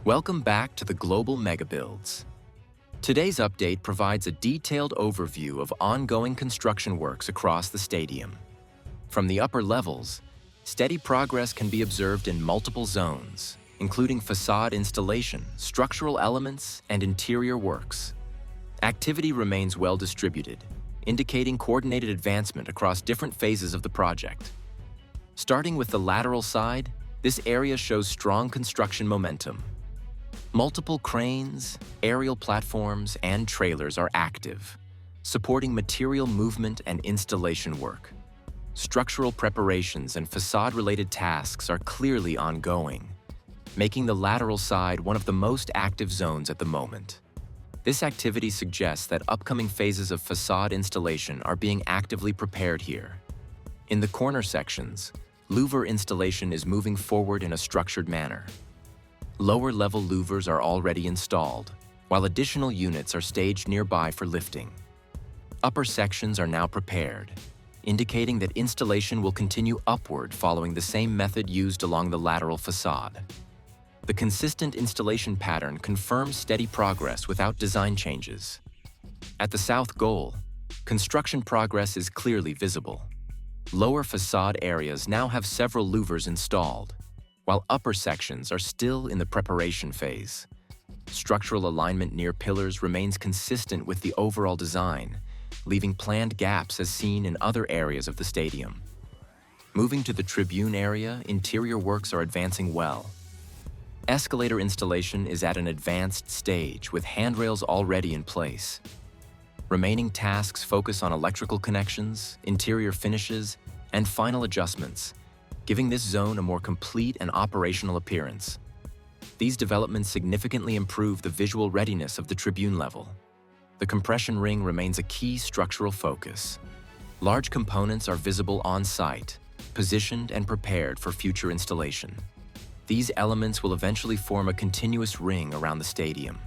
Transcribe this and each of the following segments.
Welcome back to the Global Megabuilds. Today's update provides a detailed overview of ongoing construction works across the stadium. From the upper levels, steady progress can be observed in multiple zones, including facade installation, structural elements, and interior works. Activity remains well distributed, indicating coordinated advancement across different phases of the project. Starting with the lateral side, this area shows strong construction momentum. Multiple cranes, aerial platforms, and trailers are active, supporting material movement and installation work. Structural preparations and facade-related tasks are clearly ongoing, making the lateral side one of the most active zones at the moment. This activity suggests that upcoming phases of facade installation are being actively prepared here. In the corner sections, louver installation is moving forward in a structured manner. Lower-level louvers are already installed, while additional units are staged nearby for lifting. Upper sections are now prepared, indicating that installation will continue upward following the same method used along the lateral facade. The consistent installation pattern confirms steady progress without design changes. At the south goal, construction progress is clearly visible. Lower facade areas now have several louvers installed, while upper sections are still in the preparation phase. Structural alignment near pillars remains consistent with the overall design, leaving planned gaps as seen in other areas of the stadium. Moving to the Tribune area, interior works are advancing well. Escalator installation is at an advanced stage with handrails already in place. Remaining tasks focus on electrical connections, interior finishes, and final adjustments, giving this zone a more complete and operational appearance. These developments significantly improve the visual readiness of the Tribune level. The compression ring remains a key structural focus. Large components are visible on site, positioned and prepared for future installation. These elements will eventually form a continuous ring around the stadium,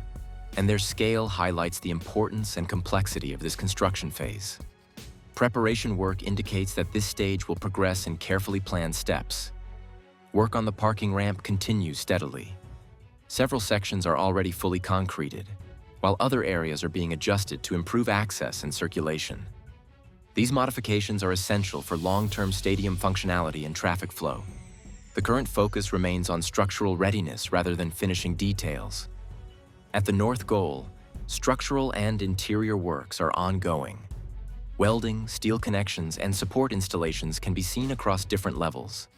and their scale highlights the importance and complexity of this construction phase. Preparation work indicates that this stage will progress in carefully planned steps. Work on the parking ramp continues steadily. Several sections are already fully concreted, while other areas are being adjusted to improve access and circulation. These modifications are essential for long-term stadium functionality and traffic flow. The current focus remains on structural readiness rather than finishing details. At the north goal, structural and interior works are ongoing. Welding, steel connections, and support installations can be seen across different levels.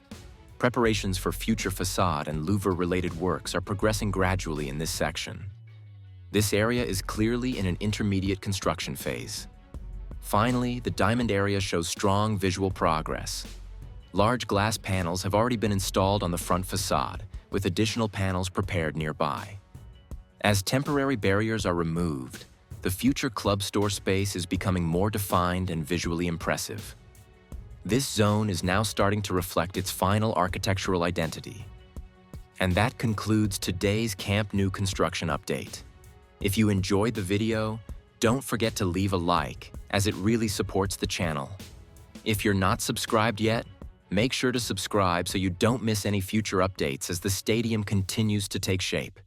Preparations for future facade and louver-related works are progressing gradually in this section. This area is clearly in an intermediate construction phase. Finally, the diamond area shows strong visual progress. Large glass panels have already been installed on the front facade, with additional panels prepared nearby. As temporary barriers are removed, the future club store space is becoming more defined and visually impressive. This zone is now starting to reflect its final architectural identity. And that concludes today's Camp Nou construction update. If you enjoyed the video, don't forget to leave a like, as it really supports the channel. If you're not subscribed yet, make sure to subscribe so you don't miss any future updates as the stadium continues to take shape.